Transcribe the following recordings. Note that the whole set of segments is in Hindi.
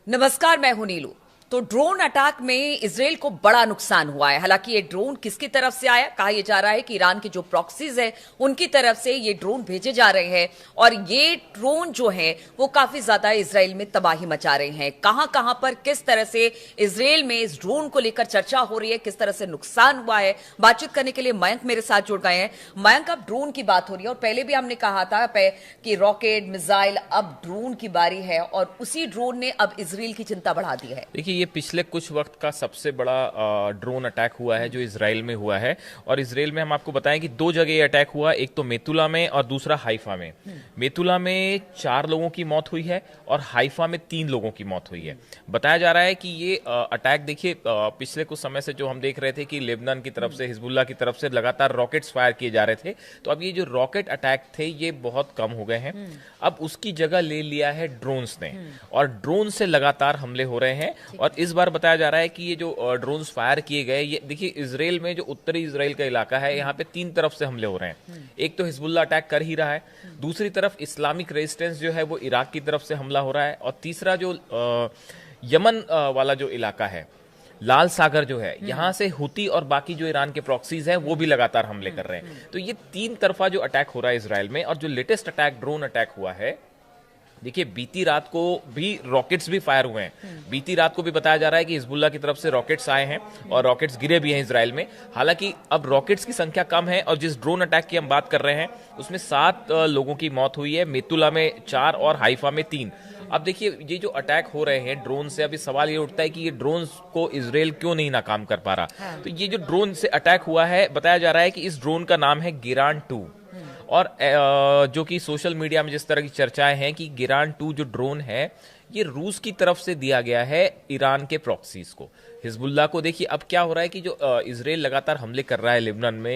नमस्कार, मैं हूं नीलू। तो ड्रोन अटैक में इजराइल को बड़ा नुकसान हुआ है। हालांकि ये ड्रोन किसकी तरफ से आया, कहा यह जा रहा है कि ईरान के जो प्रॉक्सीज है उनकी तरफ से ये ड्रोन भेजे जा रहे हैं और ये ड्रोन जो है वो काफी ज्यादा इजराइल में तबाही मचा रहे हैं। कहां कहां पर किस तरह से इजराइल में इस ड्रोन को लेकर चर्चा हो रही है, किस तरह से नुकसान हुआ है, बातचीत करने के लिए मयंक मेरे साथ जुड़ गए हैं। मयंक, अब ड्रोन की बात हो रही है और पहले भी हमने कहा था कि रॉकेट, मिसाइल, अब ड्रोन की बारी है और उसी ड्रोन ने अब इजराइल की चिंता बढ़ा दी है। देखिए, ये पिछले कुछ वक्त का सबसे बड़ा ड्रोन अटैक हुआ है जो इजराइल में हुआ है। और इजराइल में हम आपको बताएं कि दो जगह ये अटैक हुआ, एक तो मेतुला में और दूसरा हाइफा में। मेतुला में 4 लोगों की मौत हुई है और हाइफा में 3 लोगों की मौत हुई है। बताया जा रहा है कि ये अटैक, देखिए, पिछले कुछ समय से जो हम देख रहे थे कि लेबनान की तरफ से, हिजबुल्लाह की तरफ से लगातार रॉकेट्स फायर किए जा रहे थे, तो अब ये जो रॉकेट अटैक थे ये बहुत कम हो गए हैं। अब उसकी जगह ले लिया है ड्रोन्स ने, और ड्रोन से लगातार हमले हो रहे हैं। और इस बार बताया जा रहा है कि ये जो ड्रोन्स फायर किए गए, ये देखिए, इजराइल में जो उत्तरी इजराइल का इलाका है, यहाँ पे 3 तरफ से हमले हो रहे हैं। एक तो हिजबुल्लाह अटैक कर ही रहा है, दूसरी तरफ इस्लामिक रेजिस्टेंस जो है वो इराक की तरफ से हमला हो रहा है, और तीसरा जो यमन वाला जो इलाका है, लाल सागर जो है, यहां से हुती और बाकी जो ईरान के प्रॉक्सीज हैं वो भी लगातार हमले कर रहे हैं। तो ये 3 तरफा जो अटैक हो रहा है इजराइल में। और जो लेटेस्ट अटैक, ड्रोन अटैक हुआ है, देखिए, बीती रात को भी रॉकेट्स भी फायर हुए हैं। बीती रात को भी बताया जा रहा है कि हिजबुल्लाह की तरफ से रॉकेट्स आए हैं और रॉकेट्स गिरे भी हैं इजराइल में। हालांकि अब रॉकेट्स की संख्या कम है और जिस ड्रोन अटैक की हम बात कर रहे हैं उसमें 7 लोगों की मौत हुई है, मेतुला में 4 और हाइफा में 3। अब देखिए, ये जो अटैक हो रहे हैं ड्रोन से, अभी सवाल ये उठता है कि ये ड्रोन को इजराइल क्यों नहीं नाकाम कर पा रहा। तो ये जो ड्रोन से अटैक हुआ है, बताया जा रहा है कि इस ड्रोन का नाम है गिरान 2। और जो कि सोशल मीडिया में जिस तरह की चर्चाएं हैं कि गिरान 2 जो ड्रोन है ये रूस की तरफ से दिया गया है ईरान के प्रॉक्सीज को, हिजबुल्लाह को। देखिए, अब क्या हो रहा है कि जो इजराइल लगातार हमले कर रहा है लेबनान में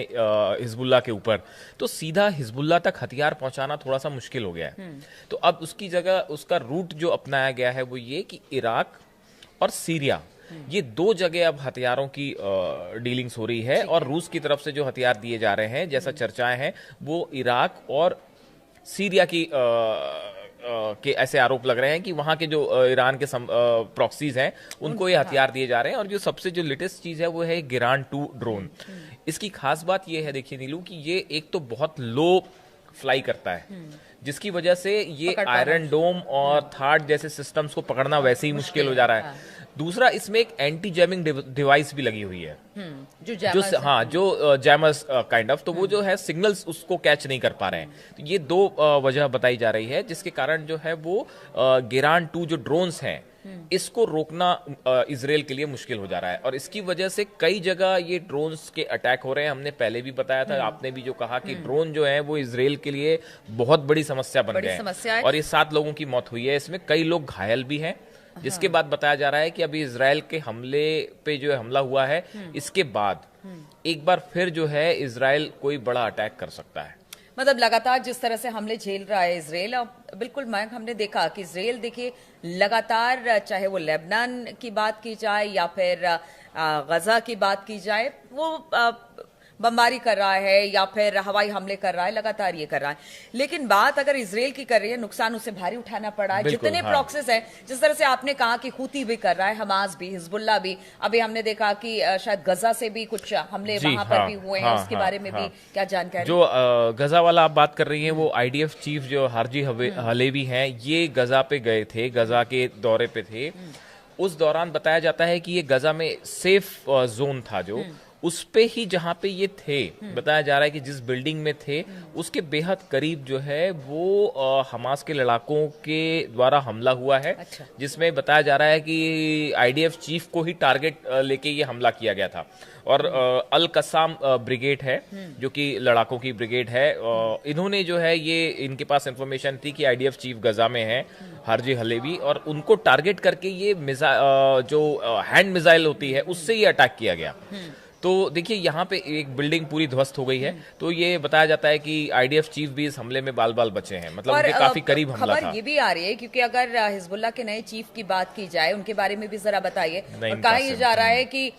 हिजबुल्लाह के ऊपर, तो सीधा हिजबुल्लाह तक हथियार पहुंचाना थोड़ा सा मुश्किल हो गया है। तो अब उसकी जगह उसका रूट जो अपनाया गया है वो ये कि इराक और सीरिया, ये 2 जगह अब हथियारों की डीलिंग्स हो रही है। और रूस की तरफ से जो हथियार दिए जा रहे हैं, जैसा चर्चाएं हैं, वो इराक और सीरिया की के ऐसे आरोप लग रहे हैं कि वहां के जो ईरान के प्रॉक्सीज हैं उनको ये हथियार दिए जा रहे हैं। और जो सबसे जो लेटेस्ट चीज है वो है गिरान 2 ड्रोन। इसकी खास बात ये है, देखिए नीलू, कि ये एक तो बहुत लो फ्लाई करता है, जिसकी वजह से ये आयरन डोम और थार्ड जैसे सिस्टम्स को पकड़ना वैसे ही मुश्किल हो जा रहा है। दूसरा, इसमें एक एंटी जैमिंग डिवाइस भी लगी हुई है, जो जैमर्स काइंड ऑफ, तो वो जो है सिग्नल्स उसको कैच नहीं कर पा रहे हैं। तो ये 2 वजह बताई जा रही है जिसके कारण जो है वो गिरान 2 जो ड्रोन्स हैं इसको रोकना इजराइल के लिए मुश्किल हो जा रहा है। और इसकी वजह से कई जगह ये ड्रोन्स के अटैक हो रहे हैं। हमने पहले भी बताया था, आपने भी जो कहा कि ड्रोन जो है वो इजराइल के लिए बहुत बड़ी समस्या बन गए हैं। और ये 7 लोगों की मौत हुई है, इसमें कई लोग घायल भी हैं। जिसके बाद बताया जा रहा है कि अभी इजराइल के हमले पे जो हमला हुआ है, इसके बाद एक बार फिर जो है इजराइल कोई बड़ा अटैक कर सकता है। मतलब लगातार जिस तरह से हमले झेल रहा है इजराइल, बिल्कुल मयंक, हमने देखा कि इजराइल, देखिए, लगातार, चाहे वो लेबनान की बात की जाए या फिर गजा की बात की जाए, वो बमबारी कर रहा है या फिर हवाई हमले कर रहा है, लगातार ये कर रहा है। लेकिन बात अगर इजराइल की कर रही है, नुकसान उसे भारी उठाना पड़ा है। जितने प्रॉक्सीज है, जिस तरह से आपने कहा कि हुती भी कर रहा है, हमास भी, हिजबुल्लाह भी, अभी हमने देखा कि शायद गजा से भी कुछ हमले वहां पर भी हुए हैं, उसके बारे में भी क्या जानकारी? जो गजा वाला आप बात कर रही हैं, वो IDF चीफ जो हारजी हलेवी हैं, ये गजा पे गए थे, गजा के दौरे पे थे। उस दौरान बताया जाता है कि ये गजा में सेफ जोन था जो, उस पे ही जहां पे ये थे, बताया जा रहा है कि जिस बिल्डिंग में थे उसके बेहद करीब जो है वो हमास के लड़ाकों के द्वारा हमला हुआ है। अच्छा। जिसमें बताया जा रहा है कि IDF चीफ को ही टारगेट लेके ये हमला किया गया था। और अल कसाम ब्रिगेड है जो कि लड़ाकों की ब्रिगेड है, इन्होंने जो है, ये इनके पास इंफॉर्मेशन थी कि IDF चीफ गजा में है, हारजी हलेवी, और उनको टारगेट करके ये जो हैंड मिसाइल होती है उससे ये अटैक किया गया। तो देखिए, यहाँ पे एक बिल्डिंग पूरी ध्वस्त हो गई है। तो ये बताया जाता है कि IDF चीफ भी इस हमले में बाल बाल बचे हैं, मतलब उनके काफी करीब हमला था। खबर ये भी आ रही है, क्योंकि अगर हिजबुल्लाह के नए चीफ की बात की जाए, उनके बारे में भी जरा बताइए। और कहा यह जा रहा है कि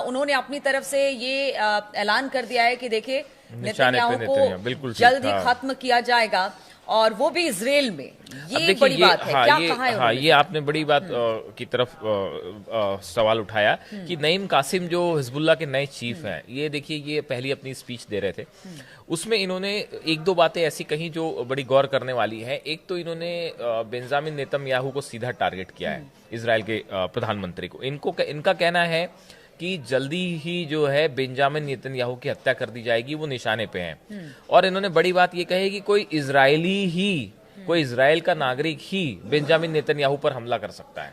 उन्होंने अपनी तरफ से ये ऐलान कर दिया है कि देखिए, नेतन्याहू को जल्द ही खत्म किया जाएगा। और वो भी इजराइल में। अब ये देखिए बड़ी बात है। क्या कहा है उन्होंने? ये आपने बड़ी बात की तरफ सवाल उठाया कि नईम कासिम जो हिजबुल्लाह के नए चीफ हैं, ये देखिए ये पहली अपनी स्पीच दे रहे थे, उसमें इन्होंने एक दो बातें ऐसी कही जो बड़ी गौर करने वाली है। एक तो इन्होंने बेंजामिन नेतन्याहू को सीधा टारगेट किया है, इजराइल के प्रधानमंत्री को। इनका कहना है कि जल्दी ही जो है बेंजामिन नेतन्याहू की हत्या कर दी जाएगी, वो निशाने पे हैं। और इन्होंने बड़ी बात ये कही कि कोई इजराइल का नागरिक ही बेंजामिन नेतन्याहू पर हमला कर सकता है।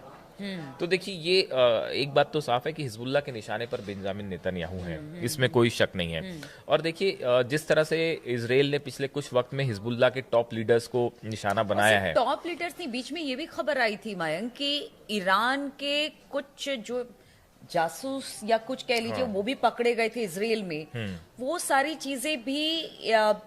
तो देखिए ये एक बात तो साफ है कि हिजबुल्लाह के निशाने पर बेंजामिन नेतन्याहू हैं, इसमें कोई शक नहीं है। और देखिए जिस तरह से इजराइल ने पिछले कुछ वक्त में हिजबुल्लाह के टॉप लीडर्स को निशाना बनाया है। टॉप लीडर्स नहीं, बीच में ये भी खबर आई थी मयंक कि ईरान के कुछ जो जासूस या कुछ कह लीजिए वो भी पकड़े गए थे इजराइल में। वो सारी चीजें भी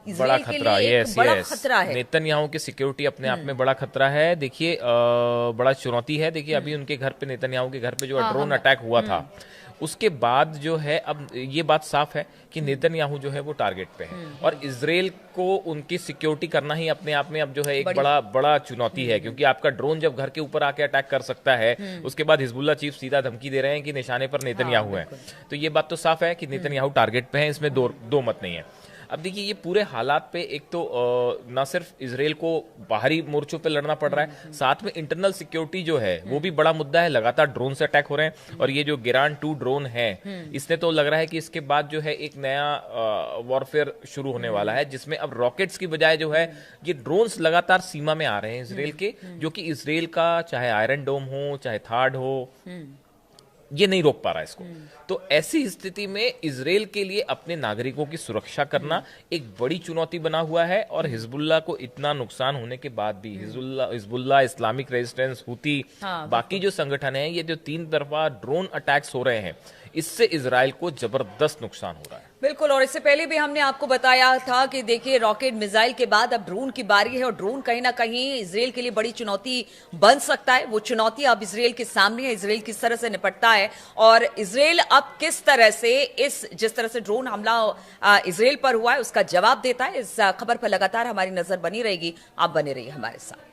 इजराइल के लिए एक बड़ा खतरा है। नेतन्याहू की सिक्योरिटी अपने आप में बड़ा खतरा है। देखिए बड़ा चुनौती है। देखिए अभी उनके घर पे, नेतन्याहू के घर पे जो ड्रोन अटैक हुआ था, उसके बाद जो है अब ये बात साफ है कि नेतन्याहू जो है वो टारगेट पे है। और इजराइल को उनकी सिक्योरिटी करना ही अपने आप में अब जो है एक बड़ा चुनौती है, क्योंकि आपका ड्रोन जब घर के ऊपर आके अटैक कर सकता है, उसके बाद हिजबुल्लाह चीफ सीधा धमकी दे रहे हैं कि निशाने पर नेतन्याहू है। तो ये बात तो साफ है कि नेतन्याहू टारगेट पे है, इसमें दो मत नहीं है। अब देखिए ये पूरे हालात पे एक तो ना सिर्फ इजराइल को बाहरी मोर्चों पे लड़ना पड़ रहा है, साथ में इंटरनल सिक्योरिटी जो है वो भी बड़ा मुद्दा है। लगातार ड्रोन से अटैक हो रहे हैं, और ये जो गिरान 2 ड्रोन है, इसने तो लग रहा है कि इसके बाद जो है एक नया वॉरफेयर शुरू होने वाला है, जिसमें अब रॉकेट्स की बजाय जो है ये ड्रोन्स लगातार सीमा में आ रहे हैं इजराइल के, जो कि इजराइल का चाहे आयरन डोम हो चाहे थाड हो, ये नहीं रोक पा रहा है इसको। तो ऐसी स्थिति में इजराइल के लिए अपने नागरिकों की सुरक्षा करना एक बड़ी चुनौती बना हुआ है। और हिजबुल्लाह को इतना नुकसान होने के बाद भी हिजबुल्लाह, इस्लामिक रेजिस्टेंस, हुती, बाकी जो संगठन है, ये जो 3 तरफा ड्रोन अटैक्स हो रहे हैं, इससे इजराइल को जबरदस्त नुकसान हो रहा है। बिल्कुल। और इससे पहले भी हमने आपको बताया था कि देखिए रॉकेट मिसाइल के बाद अब ड्रोन की बारी है, और ड्रोन कहीं ना कहीं इजराइल के लिए बड़ी चुनौती बन सकता है। वो चुनौती अब इजराइल के सामने है, इजराइल किस तरह से निपटता है, और इजराइल अब किस तरह से जिस तरह से ड्रोन हमला इजराइल पर हुआ है उसका जवाब देता है। इस खबर पर लगातार हमारी नजर बनी रहेगी। आप बने रहिए हमारे साथ।